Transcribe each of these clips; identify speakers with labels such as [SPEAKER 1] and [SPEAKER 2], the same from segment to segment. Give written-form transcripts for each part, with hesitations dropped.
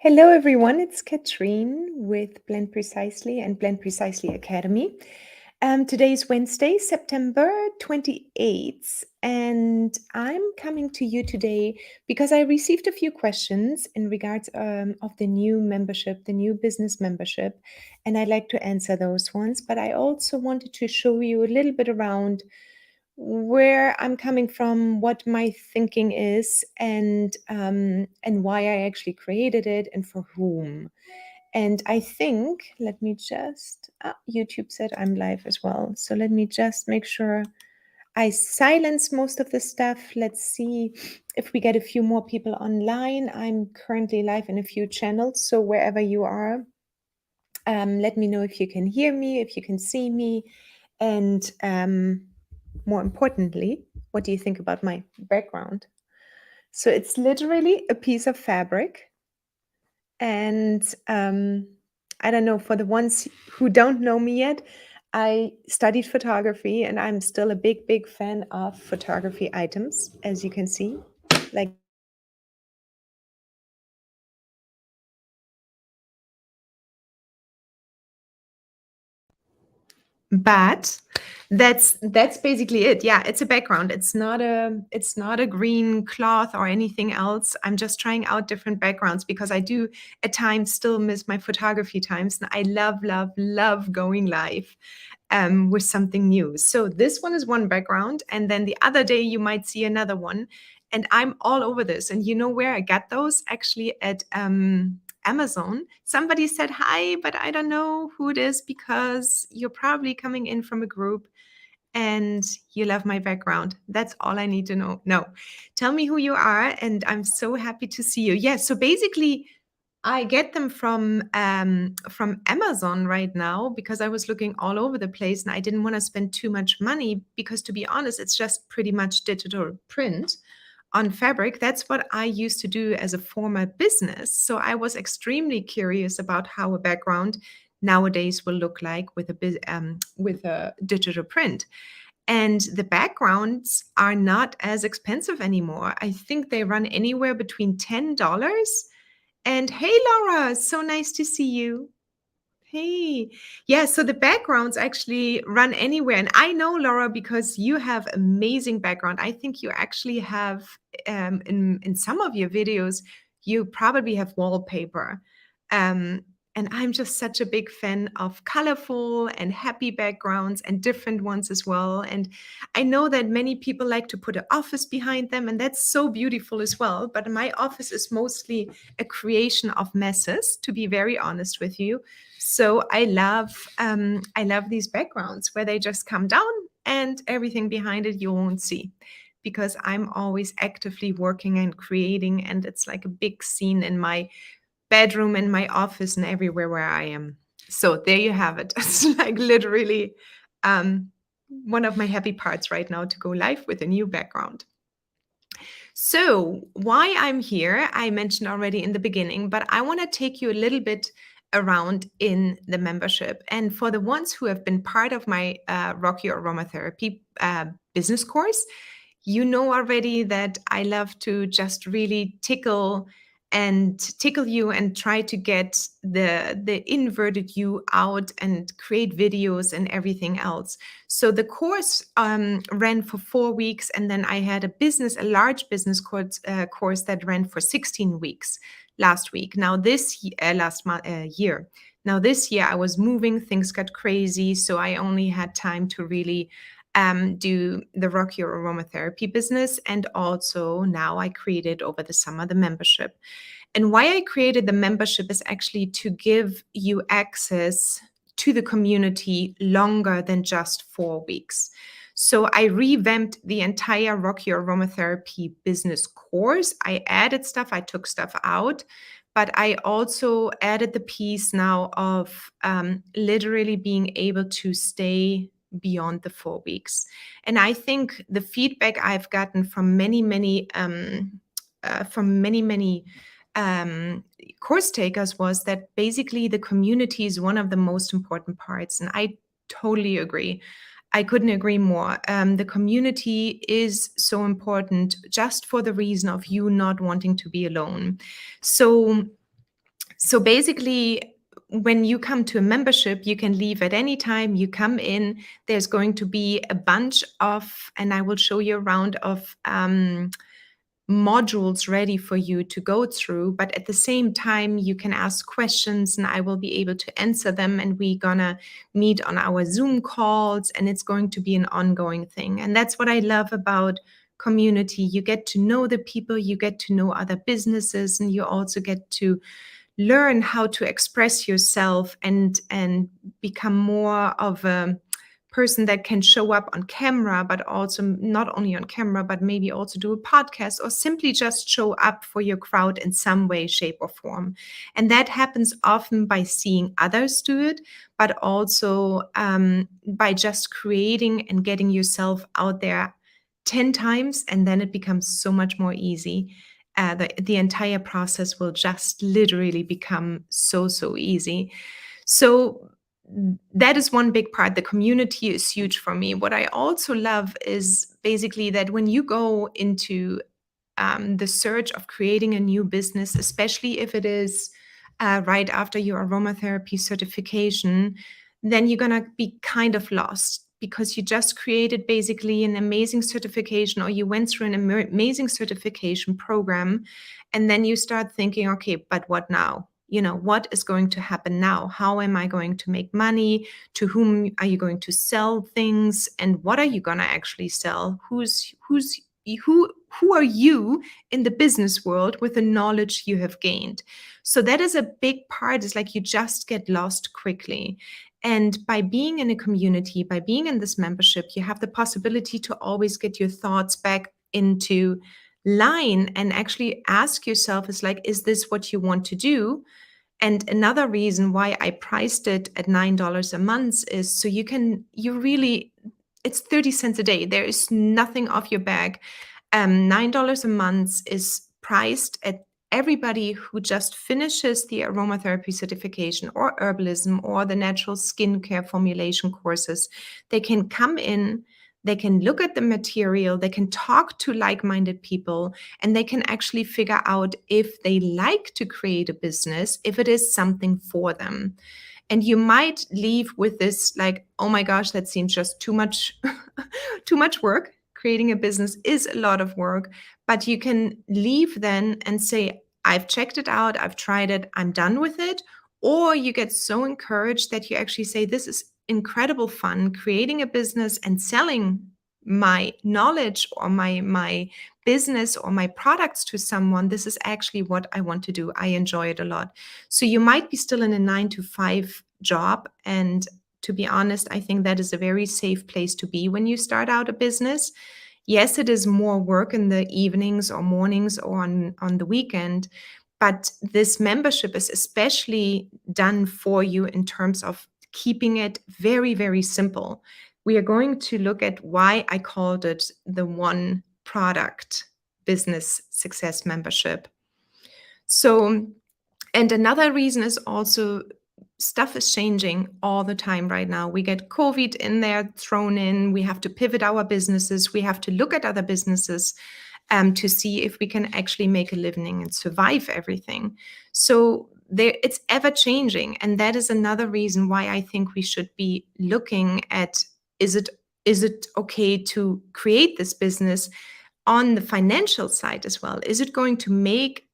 [SPEAKER 1] Hello, everyone. It's Katrin with Blend Precisely and Blend Precisely Academy. Today is Wednesday, September 28th, and I'm coming to you today because I received a few questions in regards of the new membership, the new business membership, and I'd like to answer those ones. But I also wanted to show you a little bit around where I'm coming from, what my thinking is, and why I actually created it and for whom. And I think, let me just, YouTube said I'm live as well. So let me just make sure I silence most of the stuff. Let's see if we get a few more people online. I'm currently live in a few channels. So wherever you are, let me know if you can hear me, if you can see me, and more importantly, what do you think about my background? So it's literally a piece of fabric. And I don't know, for the ones who don't know me yet, I studied photography and I'm still a big, big fan of photography items, as you can see. Like But that's basically it. Yeah, it's a background. It's not a green cloth or anything else. I'm just trying out different backgrounds because I do at times still miss my photography times, and I love, love, love going live with something new. So this one is one background, and then the other day you might see another one. And I'm all over this. And you know where I got those? Actually at Amazon. Somebody said hi, but I don't know who it is because you're probably coming in from a group and you love my background. That's all I need to know. No, tell me who you are, and I'm so happy to see you. Yes, so basically, I get them from Amazon right now because I was looking all over the place and I didn't want to spend too much money because, to be honest, it's just pretty much digital print on fabric. That's what I used to do as a former business. So I was extremely curious about how a background nowadays will look like with a digital print. And the backgrounds are not as expensive anymore. I think they run anywhere between $10. And hey, Laura, so nice to see you. Hey, yeah, so the backgrounds actually run anywhere. And I know, Laura, because you have amazing background. I think you actually have, in some of your videos, you probably have wallpaper. Um, and I'm just such a big fan of colorful and happy backgrounds and different ones as well. And I know that many people like to put an office behind them, and that's so beautiful as well. But my office is mostly a creation of messes, to be very honest with you. So I love these backgrounds where they just come down and everything behind it you won't see, because I'm always actively working and creating, and it's like a big scene in my bedroom, in my office, and everywhere where I am. So there you have it. It's like literally um, one of my happy parts right now to go live with a new background. So, why I'm here, I mentioned already in the beginning, but I want to take you a little bit around in the membership. And for the ones who have been part of my Rock Your Aromatherapy business course, you know already that I love to just really tickle you and try to get the inverted you out and create videos and everything else. So the course ran for 4 weeks, and then I had a large business course that ran for 16 weeks last week. Now year. Now this year I was moving, things got crazy, so I only had time to really do the Rock Your Aromatherapy business. And also now I created over the summer the membership. And why I created the membership is actually to give you access to the community longer than just 4 weeks. So I revamped the entire Rock Your Aromatherapy business course. I added stuff, I took stuff out, but I also added the piece now of literally being able to stay beyond the 4 weeks. And I think the feedback I've gotten from many course takers was that basically the community is one of the most important parts. And I totally agree. I couldn't agree more. The community is so important just for the reason of you not wanting to be alone. So So basically, when you come to a membership, you can leave at any time. You come in, there's going to be a bunch of, and I will show you a round of modules ready for you to go through, but at the same time you can ask questions and I will be able to answer them, and we're gonna meet on our Zoom calls, and it's going to be an ongoing thing. And that's what I love about community. You get to know the people, you get to know other businesses, and you also get to learn how to express yourself and become more of a person that can show up on camera, but also not only on camera, but maybe also do a podcast or simply just show up for your crowd in some way, shape, or form. And that happens often by seeing others do it, but also by just creating and getting yourself out there 10 times, and then it becomes so much more easy. The entire process will just literally become so easy. So that is one big part. The community is huge for me. What I also love is basically that when you go into the search of creating a new business, especially if it is right after your aromatherapy certification, then you're going to be kind of lost because you just created basically an amazing certification, or you went through an amazing certification program. And then you start thinking, okay, but what now? What is going to happen now? How am I going to make money? To whom are you going to sell things? And what are you going to actually sell? Who are you in the business world with the knowledge you have gained? So that is a big part. Is like you just get lost quickly. And by being in a community, by being in this membership, you have the possibility to always get your thoughts back into line and actually ask yourself, is this what you want to do? And another reason why I priced it at $9 a month is so it's 30 cents a day. There is nothing off your back. $9 a month is priced at everybody who just finishes the aromatherapy certification or herbalism or the natural skincare formulation courses. They can come in, they can look at the material, they can talk to like-minded people, and they can actually figure out if they like to create a business, if it is something for them. And you might leave with this like, oh my gosh, that seems just too much, too much work. Creating a business is a lot of work, but you can leave then and say, I've checked it out, I've tried it, I'm done with it. Or you get so encouraged that you actually say, this is incredible fun, creating a business and selling my knowledge or my business or my products to someone. This is actually what I want to do. I enjoy it a lot. So you might be still in a 9 to 5 job. And to be honest, I think that is a very safe place to be when you start out a business. Yes, it is more work in the evenings or mornings or on the weekend, but this membership is especially done for you in terms of keeping it very simple. We are going to look at why I called it the one product business success membership. So, and another reason is also stuff is changing all the time right now. We get COVID in there thrown in. We have to pivot our businesses. We have to look at other businesses to see if we can actually make a living and survive everything. So it's ever changing. And that is another reason why I think we should be looking at, is it okay to create this business on the financial side as well? Is it going to make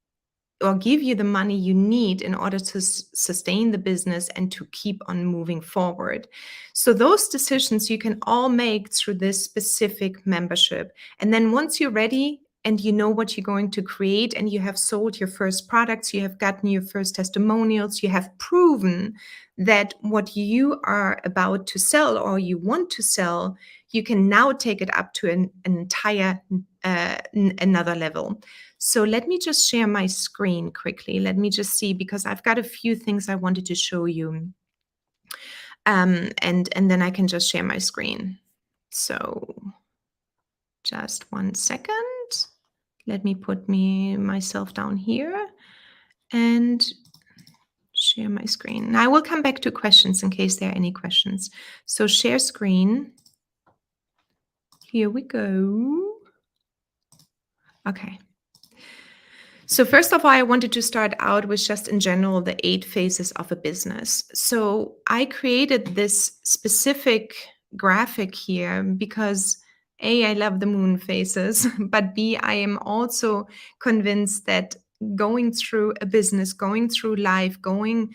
[SPEAKER 1] or give you the money you need in order to sustain the business and to keep on moving forward? So those decisions you can all make through this specific membership. And then once you're ready and you know what you're going to create and you have sold your first products, you have gotten your first testimonials, you have proven that what you are about to sell or you want to sell, you can now take it up to an entire another level. So let me just share my screen quickly. Let me just see, because I've got a few things I wanted to show you. And then I can just share my screen. So just 1 second. Let me put myself down here and share my screen. Now I will come back to questions in case there are any questions. So share screen. Here we go. Okay. So first of all, I wanted to start out with just in general the 8 phases of a business. So I created this specific graphic here because A, I love the moon phases, but B, I am also convinced that going through a business, going through life, going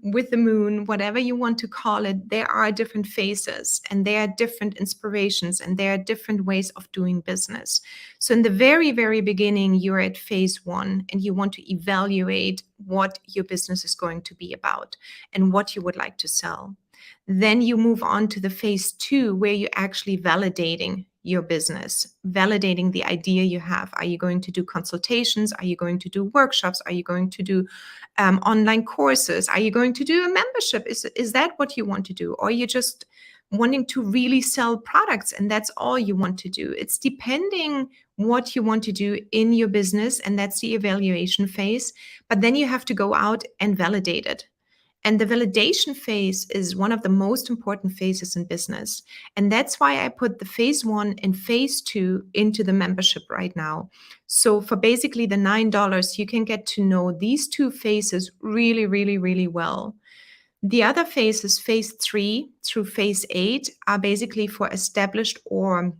[SPEAKER 1] with the moon, whatever you want to call it, there are different phases and there are different inspirations and there are different ways of doing business. So, in the very, very beginning, you're at phase 1 and you want to evaluate what your business is going to be about and what you would like to sell. Then you move on to the phase 2, where you're actually validating your business, validating the idea you have. Are you going to do consultations? Are you going to do workshops? Are you going to do online courses? Are you going to do a membership? Is that what you want to do? Or are you just wanting to really sell products and that's all you want to do? It's depending what you want to do in your business, and that's the evaluation phase. But then you have to go out and validate it. And the validation phase is one of the most important phases in business. And that's why I put the phase 1 and phase 2 into the membership right now. So for basically the $9, you can get to know these 2 phases really, really, really well. The other phases, phase 3 through phase 8, are basically for established or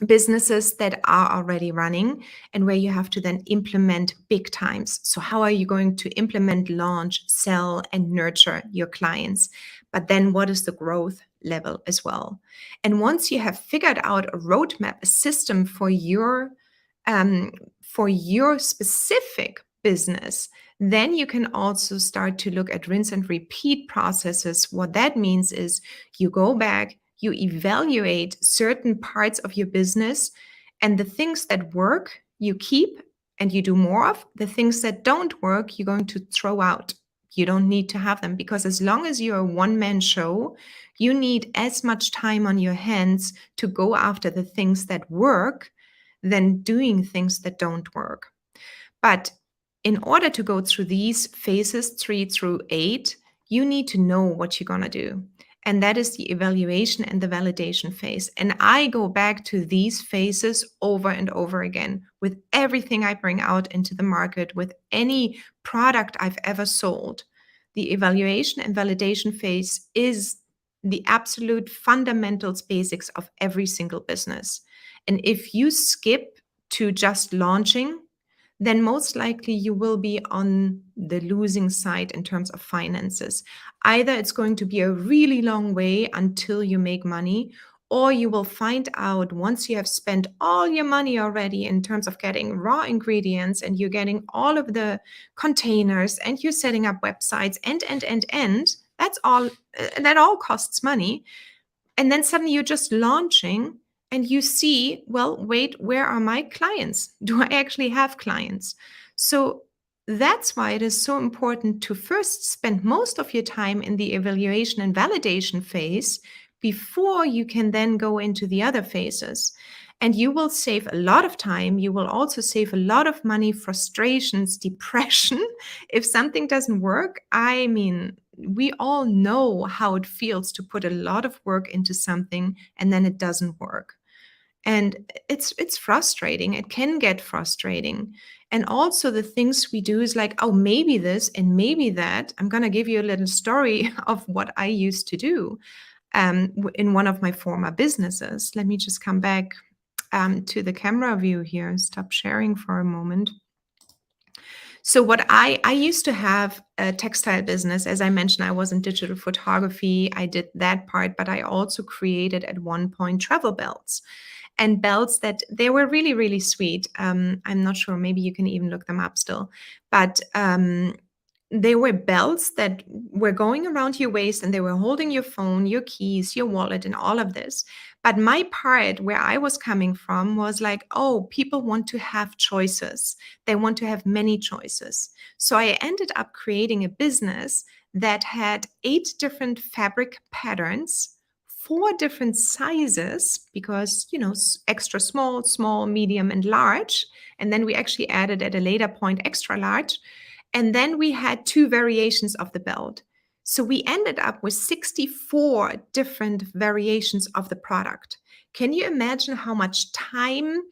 [SPEAKER 1] businesses that are already running and where you have to then implement big times. So, how are you going to implement, launch, sell, and nurture your clients? But then, what is the growth level as well? And once you have figured out a roadmap, a system um, for your specific business, then you can also start to look at rinse and repeat processes. What that means is you go back, you evaluate certain parts of your business, and the things that work, you keep and you do more of. The things that don't work, you're going to throw out. You don't need to have them because as long as you're a one-man show, you need as much time on your hands to go after the things that work than doing things that don't work. But in order to go through these phases 3 through 8, you need to know what you're going to do. And that is the evaluation and the validation phase. And I go back to these phases over and over again with everything I bring out into the market, with any product I've ever sold. The evaluation and validation phase is the absolute fundamentals, basics of every single business. And if you skip to just launching, then most likely you will be on the losing side in terms of finances. Either it's going to be a really long way until you make money, or you will find out once you have spent all your money already in terms of getting raw ingredients and you're getting all of the containers and you're setting up websites and that's all that all costs money. And then suddenly you're just launching and you see, well, wait, where are my clients? Do I actually have clients? So that's why it is so important to first spend most of your time in the evaluation and validation phase before you can then go into the other phases. And you will save a lot of time. You will also save a lot of money, frustrations, depression. If something doesn't work, I mean, we all know how it feels to put a lot of work into something and then it doesn't work. And it's frustrating. It can get frustrating. And also the things we do is like, oh, maybe this and maybe that. I'm going to give you a little story of what I used to do in one of my former businesses. Let me just come back to the camera view here and stop sharing for a moment. So what I used to have a textile business. As I mentioned, I was in digital photography. I did that part, but I also created at one point travel belts. And belts that they were really, really sweet. I'm not sure, maybe you can even look them up still. But they were belts that were going around your waist and they were holding your phone, your keys, your wallet, and all of this. But my part where I was coming from was like, oh, people want to have choices. They want to have many choices. So I ended up creating a business that had 8 different fabric patterns, 4 different sizes, because, extra small, small, medium, and large. And then we actually added at a later point extra large. And then we had 2 variations of the belt. So we ended up with 64 different variations of the product. Can you imagine how much time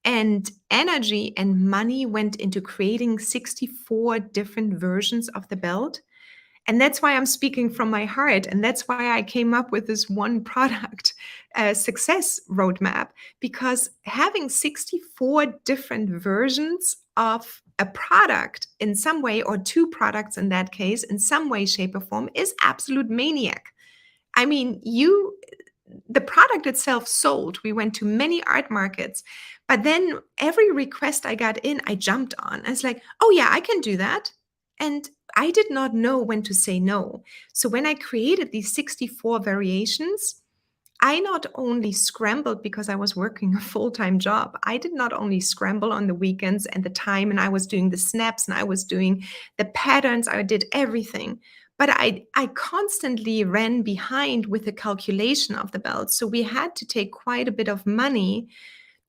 [SPEAKER 1] And energy and money went into creating 64 different versions of the belt. And that's why I'm speaking from my heart. And that's why I came up with this one product success roadmap, because having 64 different versions of a product in some way, or two products in that case, in some way, shape, or form, is absolute maniac. I mean, the product itself sold. We went to many art markets, but then every request I got in, I jumped on. I was like, oh, yeah, I can do that. And I did not know when to say no. So when I created these 64 variations, I not only scrambled because I was working a full-time job. I did not only scramble on the weekends and the time, and I was doing the snaps and I was doing the patterns. I did everything. But I constantly ran behind with the calculation of the belt. So we had to take quite a bit of money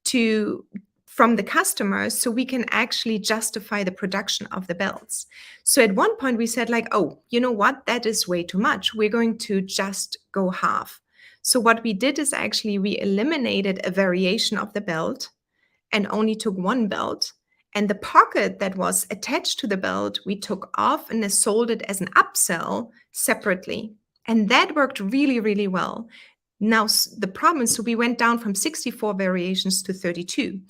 [SPEAKER 1] to from the customers so we can actually justify the production of the belts. So at one point we said like, oh, you know what? That is way too much. We're going to just go half. So what we did is actually we eliminated a variation of the belt and only took one belt. And the pocket that was attached to the belt, we took off and sold it as an upsell separately. And that worked really, really well. Now, the problem is, so we went down from 64 variations to 32.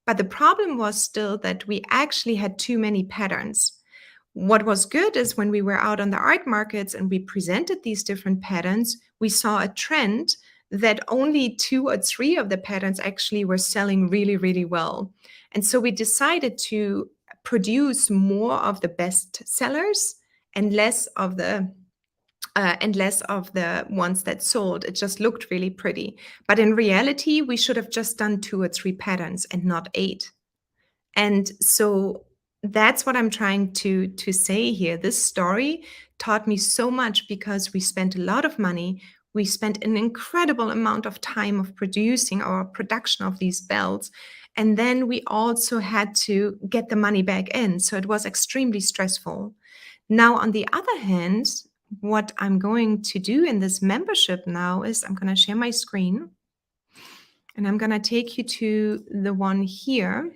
[SPEAKER 1] But the problem was still that we actually had too many patterns. What was good is when we were out on the art markets and we presented these different patterns, we saw a trend that only 2 or 3 of the patterns actually were selling really, really well. And so we decided to produce more of the best sellers and less of the ones that sold. It just looked really pretty. But in reality, we should have just done 2 or 3 patterns and not 8. And so that's what I'm trying to say here. This story taught me so much because we spent a lot of money. We spent an incredible amount of time of producing our production of these belts. And then we also had to get the money back in. So it was extremely stressful. Now, on the other hand, what I'm going to do in this membership now is I'm going to share my screen and I'm going to take you to the one here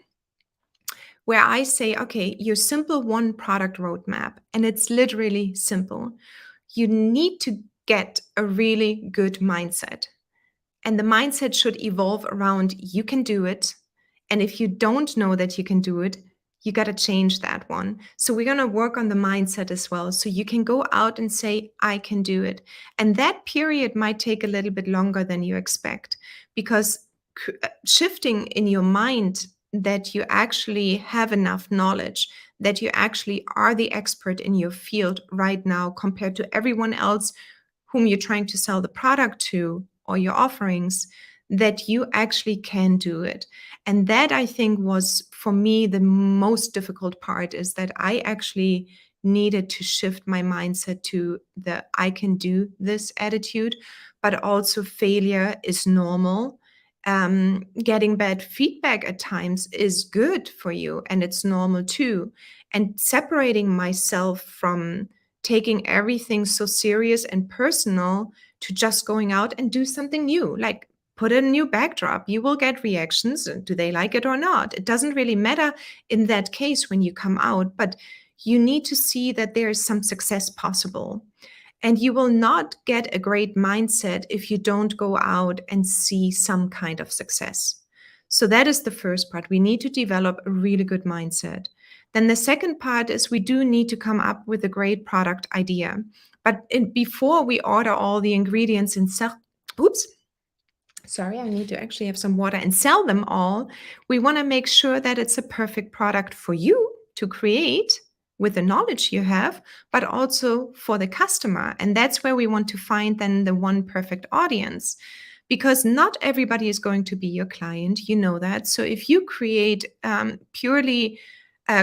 [SPEAKER 1] where I say, okay, your simple one product roadmap, and it's literally simple. You need to get a really good mindset. And the mindset should evolve around you can do it. And if you don't know that you can do it, you got to change that one. So we're going to work on the mindset as well. So you can go out and say, I can do it. And that period might take a little bit longer than you expect, because shifting in your mind that you actually have enough knowledge, that you actually are the expert in your field right now compared to everyone else whom you're trying to sell the product to or your offerings, that you actually can do it. And that, I think, was for me the most difficult part, is that I actually needed to shift my mindset to the I can do this attitude, but also failure is normal. Getting bad feedback at times is good for you, and it's normal too. And separating myself from taking everything so serious and personal to just going out and do something new, like put a new backdrop. You will get reactions. Do they like it or not? It doesn't really matter in that case when you come out, but you need to see that there is some success possible. And you will not get a great mindset if you don't go out and see some kind of success. So that is the first part. We need to develop a really good mindset. Then the second part is we do need to come up with a great product idea. But before we order all the ingredients and sell, oops, sorry, I need to actually have some water and sell them all. We want to make sure that it's a perfect product for you to create with the knowledge you have, but also for the customer. And that's where we want to find then the one perfect audience, because not everybody is going to be your client. You know that. So if you create purely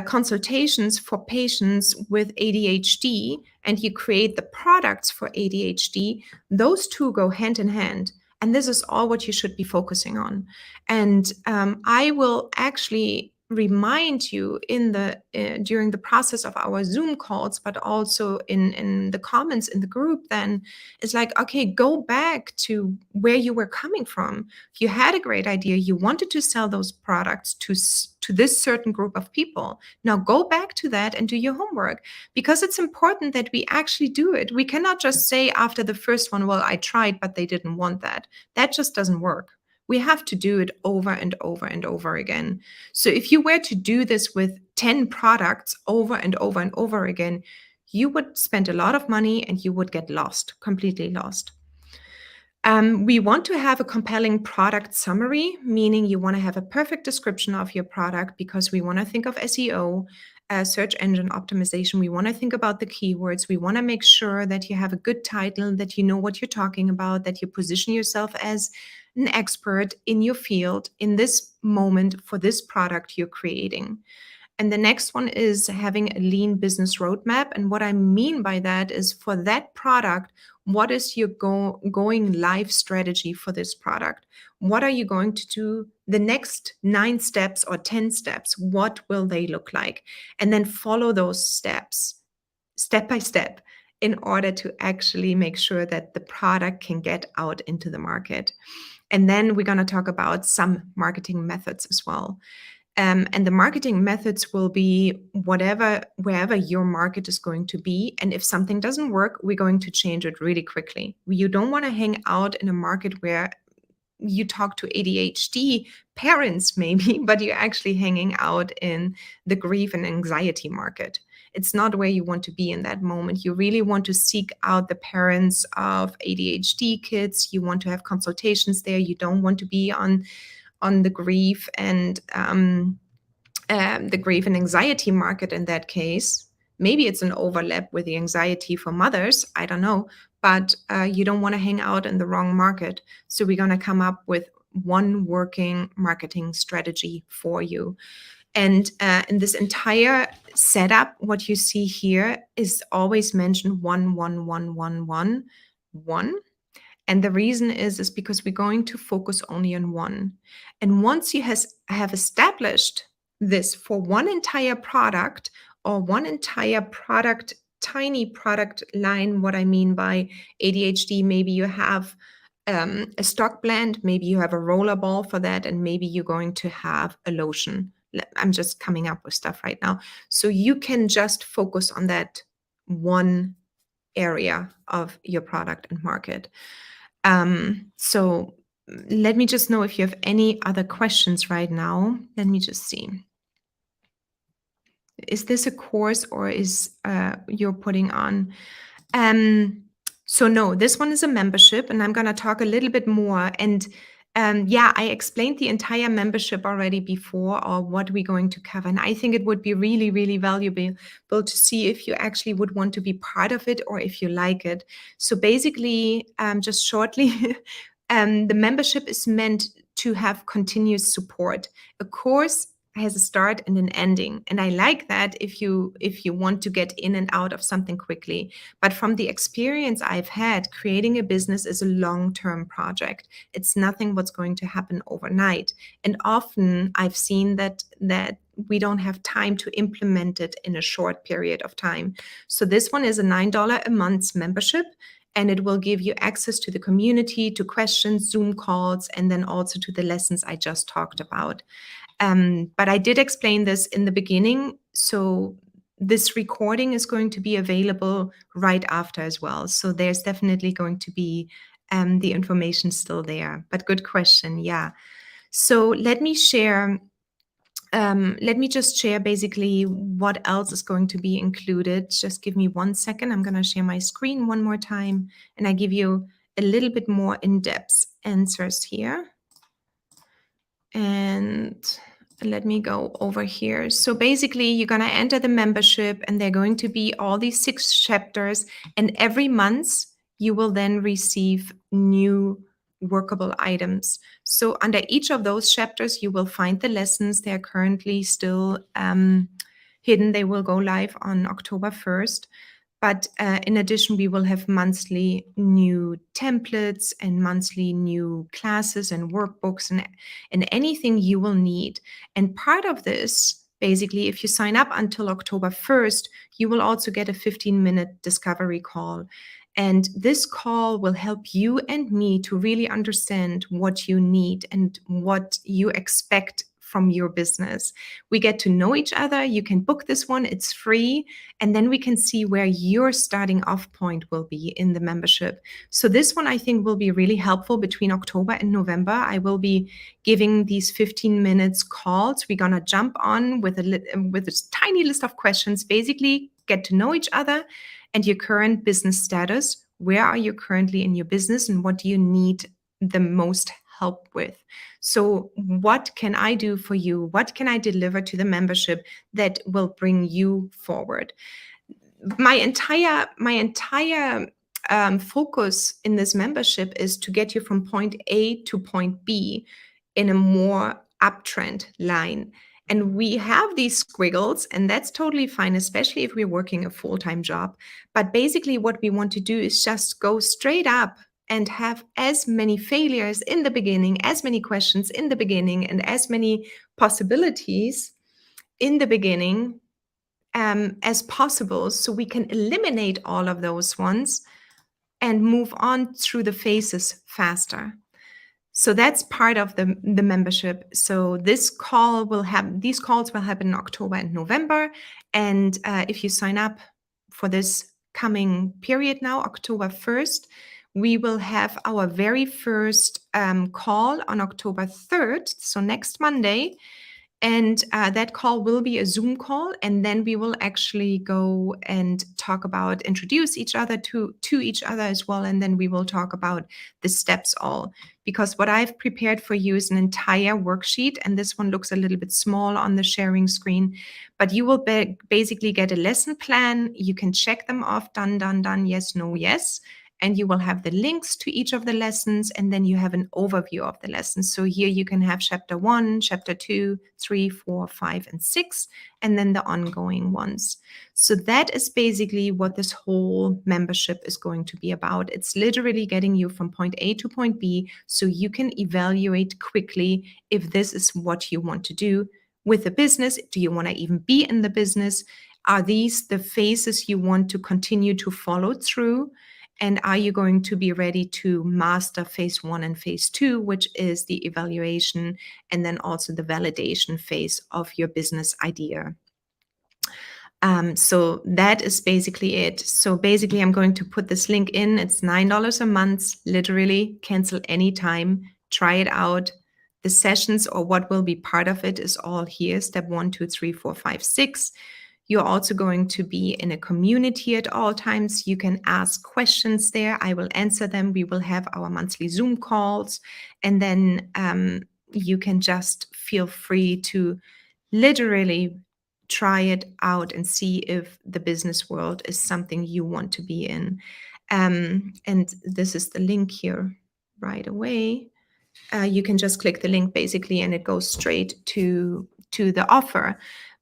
[SPEAKER 1] consultations for patients with ADHD and you create the products for ADHD, those two go hand in hand. And this is all what you should be focusing on. And I will actually remind you in the during the process of our Zoom calls, but also in the comments in the group, then is like, okay, go back to where you were coming from. If you had a great idea, you wanted to sell those products to this certain group of people. Now go back to that and do your homework, because it's important that we actually do it. We cannot just say after the first one, well, I tried, but they didn't want that. That just doesn't work. We have to do it over and over and over again. So if you were to do this with 10 products over and over and over again, you would spend a lot of money and you would get lost, completely lost. We want to have a compelling product summary, meaning you want to have a perfect description of your product, because we want to think of SEO, search engine optimization. We want to think about the keywords. We want to make sure that you have a good title, that you know what you're talking about, that you position yourself as an expert in your field in this moment for this product you're creating. And the next one is having a lean business roadmap. And what I mean by that is, for that product, what is your going live strategy for this product? What are you going to do the next 9 steps or 10 steps? What will they look like? And then follow those steps step by step in order to actually make sure that the product can get out into the market. And then we're going to talk about some marketing methods as well. And the marketing methods will be wherever your market is going to be. And if something doesn't work, we're going to change it really quickly. You don't want to hang out in a market where you talk to ADHD parents maybe, but you're actually hanging out in the grief and anxiety market. It's not where you want to be in that moment. You really want to seek out the parents of ADHD kids. You want to have consultations there. You don't want to be on the grief and anxiety market in that case. Maybe it's an overlap with the anxiety for mothers, I don't know, but you don't want to hang out in the wrong market. So we're going to come up with one working marketing strategy for you. And in this entire setup, what you see here is always mentioned 1, 1, 1, 1, 1, 1. And the reason is because we're going to focus only on one. And once you have established this for one entire product or one entire product, tiny product line, what I mean by ADHD, maybe you have a stock blend, maybe you have a roller ball for that, and maybe you're going to have a lotion. I'm just coming up with stuff right now. So you can just focus on that one area of your product and market. So let me just know if you have any other questions right now. Let me just see. Is this a course or is you're putting on? So no, this one is a membership, and I'm going to talk a little bit more. And yeah, I explained the entire membership already before, or what we're going to cover. And I think it would be really, really valuable to see if you actually would want to be part of it or if you like it. So basically, just shortly, the membership is meant to have continuous support. A course has a start and an ending, and I like that if you want to get in and out of something quickly. But from the experience I've had, creating a business is a long-term project. It's nothing what's going to happen overnight, and often I've seen that we don't have time to implement it in a short period of time. So this one is a $9 a month membership, and it will give you access to the community, to questions, Zoom calls, and then also to the lessons I just talked about. But I did explain this in the beginning, so this recording is going to be available right after as well. So there's definitely going to be the information still there. But good question, yeah. So let me share. Let me just share basically what else is going to be included. Just give me 1 second. I'm going to share my screen one more time, and I give you a little bit more in-depth answers here. And let me go over here. So basically, you're going to enter the membership, and they're going to be all these 6 chapters. And every month, you will then receive new workable items. So under each of those chapters, you will find the lessons. They're currently still hidden. They will go live on October 1st. But in addition, we will have monthly new templates and monthly new classes and workbooks and anything you will need. And part of this, basically, if you sign up until October 1st, you will also get a 15-minute discovery call. And this call will help you and me to really understand what you need and what you expect from your business. We get to know each other. You can book this one, it's free. And then we can see where your starting off point will be in the membership. So this one I think will be really helpful between October and November. I will be giving these 15 minutes calls. We're going to jump on with a tiny list of questions, basically get to know each other and your current business status. Where are you currently in your business and what do you need the most help with? So what can I do for you? What can I deliver to the membership that will bring you forward? My entire focus in this membership is to get you from point A to point B in a more uptrend line. And we have these squiggles, and that's totally fine, especially if we're working a full-time job. But basically, what we want to do is just go straight up and have as many failures in the beginning, as many questions in the beginning, and as many possibilities in the beginning as possible, so we can eliminate all of those ones and move on through the phases faster. So that's part of the membership. So these calls will happen in October and November. And if you sign up for this coming period now, October 1st, we will have our very first call on October 3rd, so next Monday. And that call will be a Zoom call, and then we will actually go and introduce each other to each other as well, and then we will talk about the steps all. Because what I've prepared for you is an entire worksheet, and this one looks a little bit small on the sharing screen, but you will basically get a lesson plan. You can check them off, done, done, done, yes, no, yes. And you will have the links to each of the lessons, and then you have an overview of the lessons. So here you can have chapter 1, chapter 2, 3, 4, 5, and 6, and then the ongoing ones. So that is basically what this whole membership is going to be about. It's literally getting you from point A to point B so you can evaluate quickly if this is what you want to do with the business. Do you want to even be in the business? Are these the phases you want to continue to follow through? And are you going to be ready to master phase 1 and phase 2, which is the evaluation and then also the validation phase of your business idea? So that is basically it. So basically, I'm going to put this link in. It's $9 a month, literally cancel anytime, try it out. The sessions or what will be part of it is all here. Step 1, 2, 3, 4, 5, 6. You're also going to be in a community at all times. You can ask questions there. I will answer them. We will have our monthly Zoom calls. And then you can just feel free to literally try it out and see if the business world is something you want to be in. And this is the link here right away. You can just click the link basically, and it goes straight to the offer.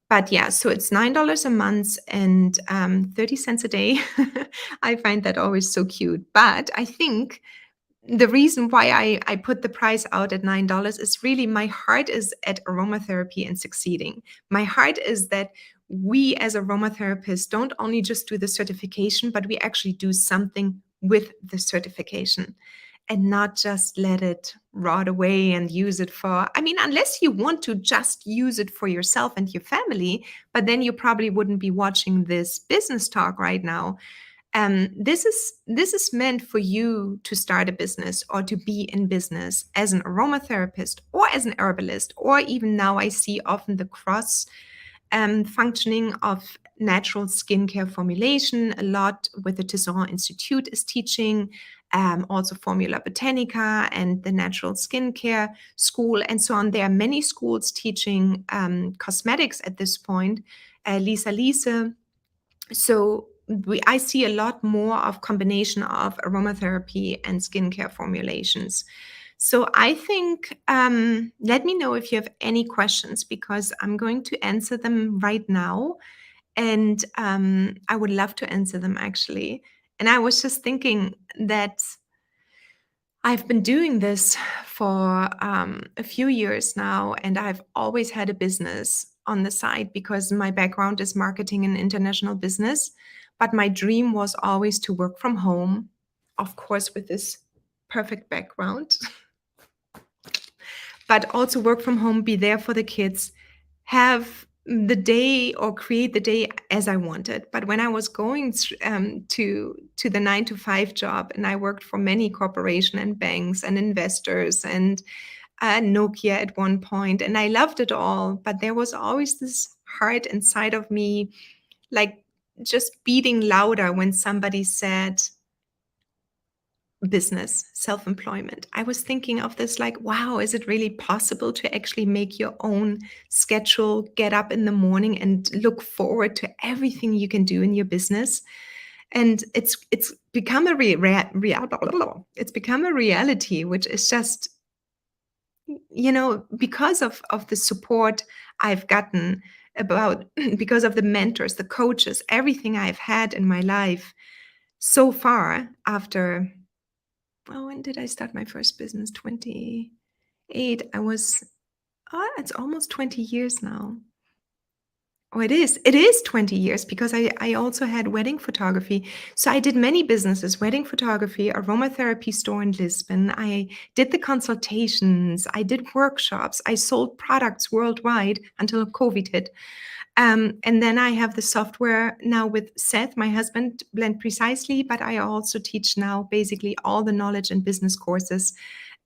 [SPEAKER 1] But yeah, so it's $9 a month and 30 cents a day. I find that always so cute. But I think the reason why I put the price out at $9 is really my heart is at aromatherapy and succeeding. My heart is that we as aromatherapists don't only just do the certification, but we actually do something with the certification and not just let it rot away and use it for, I mean, unless you want to just use it for yourself and your family, but then you probably wouldn't be watching this business talk right now. This is meant for you to start a business or to be in business as an aromatherapist or as an herbalist, or even now I see often the cross functioning of natural skincare formulation. A lot with the Tisserand Institute is teaching, also Formula Botanica and the Natural Skincare School and so on. There are many schools teaching cosmetics at this point. Lisa Lise. So I see a lot more of combination of aromatherapy and skincare formulations. So I think, let me know if you have any questions, because I'm going to answer them right now. And I would love to answer them actually. And I was just thinking that I've been doing this for a few years now, and I've always had a business on the side because my background is marketing and international business. But my dream was always to work from home, of course, with this perfect background, but also work from home, be there for the kids, have the day or create the day as I wanted. But when I was going to the 9 to 5 job, and I worked for many corporation and banks and investors and Nokia at one point, and I loved it all. But there was always this heart inside of me, like just beating louder when somebody said business, self-employment. I was thinking of this like, wow, is it really possible to actually make your own schedule, get up in the morning and look forward to everything you can do in your business? And it's become a it's become a reality, which is just, because of the support I've gotten about because of the mentors, the coaches, everything I've had in my life so far after. Oh, when did I start my first business? 28. It's almost 20 years now. Oh, it is. It is 20 years because I also had wedding photography. So I did many businesses, wedding photography, aromatherapy store in Lisbon. I did the consultations. I did workshops. I sold products worldwide until COVID hit. And then I have the software now with Seth, my husband, Blend Precisely, but I also teach now basically all the knowledge and business courses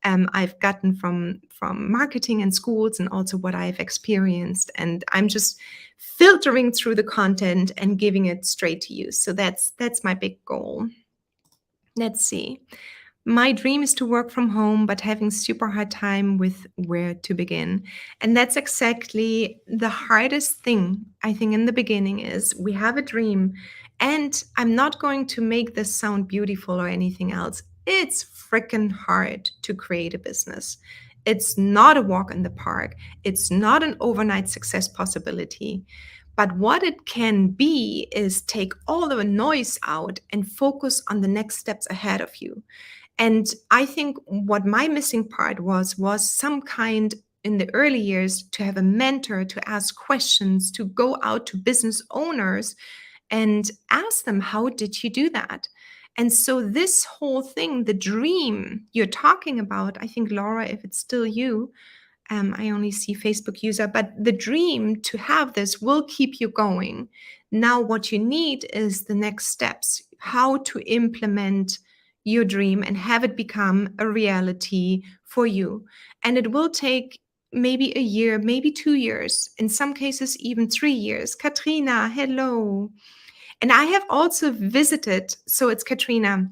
[SPEAKER 1] I've gotten from marketing and schools, and also what I've experienced. And I'm just filtering through the content and giving it straight to you. So that's my big goal. Let's see. My dream is to work from home, but having super hard time with where to begin. And that's exactly the hardest thing, I think, in the beginning is we have a dream. And I'm not going to make this sound beautiful or anything else. It's freaking hard to create a business. It's not a walk in the park. It's not an overnight success possibility. But what it can be is take all the noise out and focus on the next steps ahead of you. And I think what my missing part was some kind in the early years to have a mentor, to ask questions, to go out to business owners and ask them, how did you do that? And so this whole thing, the dream you're talking about, I think, Laura, if it's still you, I only see Facebook user, but the dream to have this will keep you going. Now, what you need is the next steps, how to implement your dream and have it become a reality for you. And it will take maybe a year, maybe 2 years, in some cases, even 3 years. Katrina, hello. And I have also visited, so it's Katrina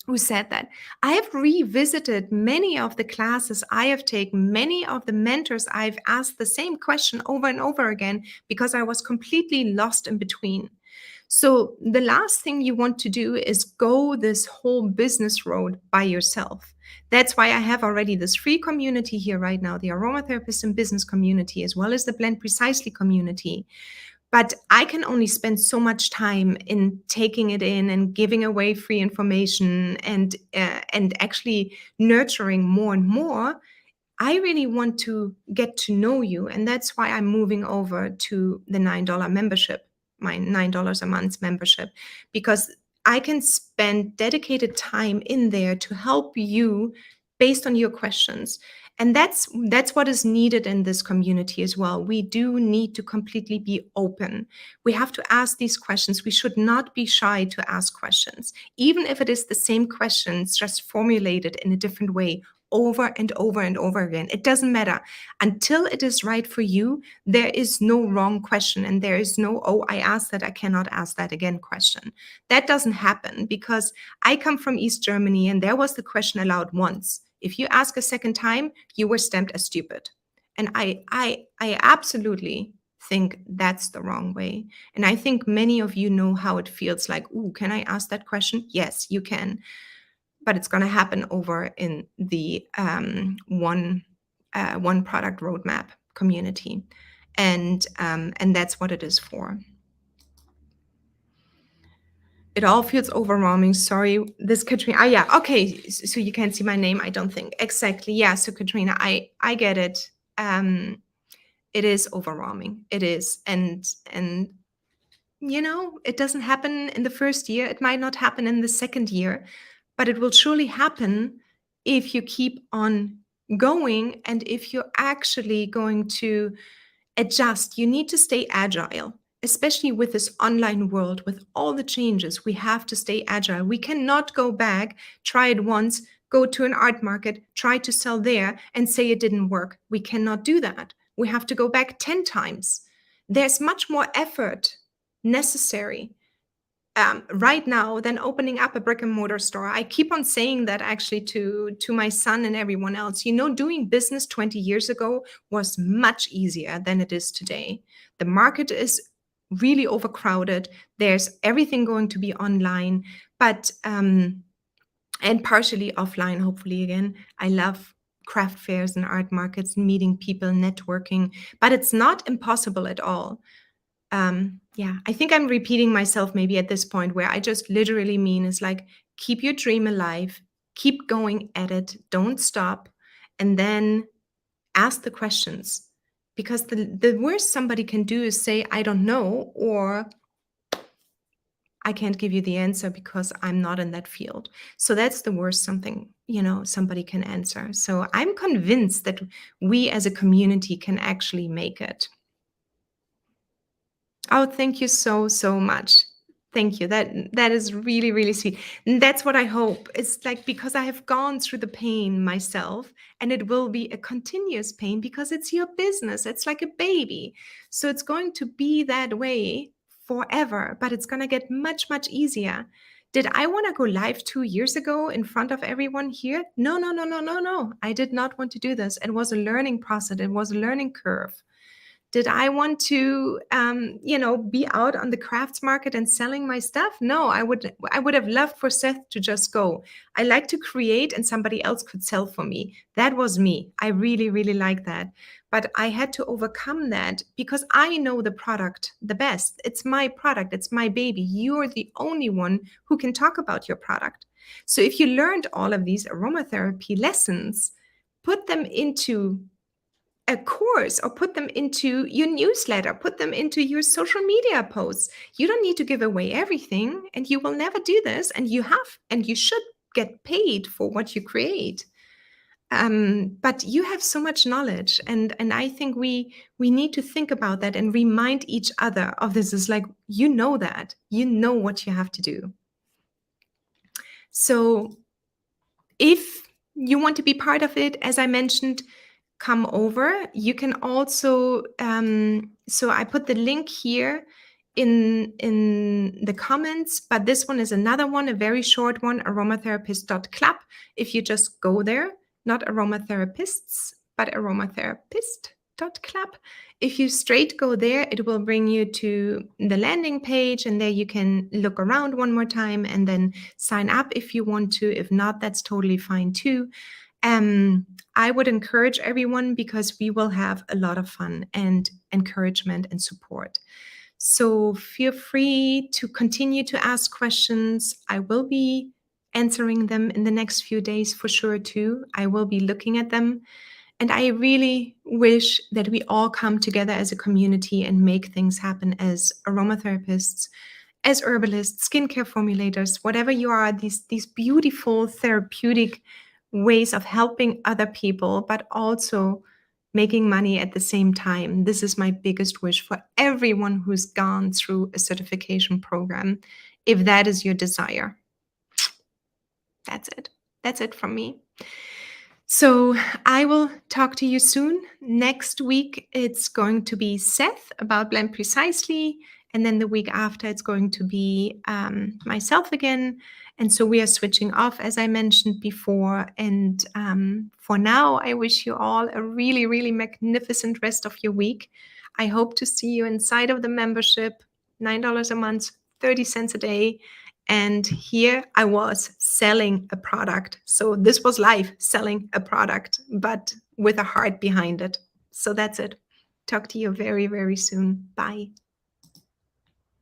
[SPEAKER 1] who said that. I have revisited many of the classes I have taken, many of the mentors I've asked the same question over and over again because I was completely lost in between. So the last thing you want to do is go this whole business road by yourself. That's why I have already this free community here right now, the Aromatherapist and Business community, as well as the Blend Precisely community. But I can only spend so much time in taking it in and giving away free information and actually nurturing more and more. I really want to get to know you, and that's why I'm moving over to the $9 membership, my $9 a month membership, because I can spend dedicated time in there to help you based on your questions. And that's what is needed in this community as well. We do need to completely be open. We have to ask these questions. We should not be shy to ask questions, even if it is the same questions, just formulated in a different way over and over and over again. It doesn't matter. Until it is right for you, there is no wrong question. And there is no, oh, I asked that, I cannot ask that again question. That doesn't happen because I come from East Germany and there was the question allowed once. If you ask a second time, you were stamped as stupid. And I absolutely think that's the wrong way. And I think many of you know how it feels like, ooh, can I ask that question? Yes, you can. But it's going to happen over in the one product roadmap community, and that's what it is for. It all feels overwhelming. Sorry, this Katrina. Ah, yeah. Okay, so you can't see my name. I don't think exactly. Yeah. So Katrina, I get it. It is overwhelming. It is, and it doesn't happen in the first year. It might not happen in the second year, but it will surely happen if you keep on going and if you're actually going to adjust. You need to stay agile, especially with this online world, with all the changes. We have to stay agile. We cannot go back, try it once, go to an art market, try to sell there, and say it didn't work. We cannot do that. We have to go back 10 times. There's much more effort necessary right now than opening up a brick and mortar store. I keep on saying that actually to my son and everyone else. Doing business 20 years ago was much easier than it is today. The market is really overcrowded. There's everything going to be online, but and partially offline, hopefully again. I love craft fairs and art markets, meeting people, networking, but it's not impossible at all. Yeah, I think I'm repeating myself maybe at this point where I just literally mean is like, keep your dream alive, keep going at it, don't stop, and then ask the questions. Because the worst somebody can do is say, I don't know, or I can't give you the answer because I'm not in that field. So that's the worst something, somebody can answer. So I'm convinced that we as a community can actually make it. Oh, thank you so, so much. Thank you. That is really, really sweet. And that's what I hope. It's like because I have gone through the pain myself, and it will be a continuous pain because it's your business. It's like a baby. So it's going to be that way forever, but it's going to get much, much easier. Did I want to go live 2 years ago in front of everyone here? No, no, no, no, no, no. I did not want to do this. It was a learning process. It was a learning curve. Did I want to, be out on the crafts market and selling my stuff? No, I would have loved for Seth to just go. I like to create and somebody else could sell for me. That was me. I really, really like that. But I had to overcome that because I know the product the best. It's my product. It's my baby. You're the only one who can talk about your product. So if you learned all of these aromatherapy lessons, put them into a course or put them into your newsletter, put them into your social media posts. You don't need to give away everything, and you will never do this. And you should get paid for what you create. But you have so much knowledge, and I think we need to think about that and remind each other of this. Is like, that you know what you have to do. So if you want to be part of it, as I mentioned, come over. You can also, so I put the link here in the comments, but this one is another one, a very short one, aromatherapist.club. If you just go there, not aromatherapists, but aromatherapist.club. If you straight go there, it will bring you to the landing page, and there you can look around one more time and then sign up if you want to. If not, that's totally fine too. I would encourage everyone because we will have a lot of fun and encouragement and support. So feel free to continue to ask questions. I will be answering them in the next few days for sure too. I will be looking at them. And I really wish that we all come together as a community and make things happen as aromatherapists, as herbalists, skincare formulators, whatever you are, these beautiful therapeutic ways of helping other people, but also making money at the same time. This is my biggest wish for everyone who's gone through a certification program, if that is your desire. That's it. That's it from me. So I will talk to you soon. Next week, it's going to be Seth about Blend Precisely. And then the week after, it's going to be myself again. And so we are switching off, as I mentioned before. And for now, I wish you all a really, really magnificent rest of your week. I hope to see you inside of the membership, $9 a month, 30 cents a day. And here I was selling a product. So this was live selling a product, but with a heart behind it. So that's it. Talk to you very, very soon. Bye.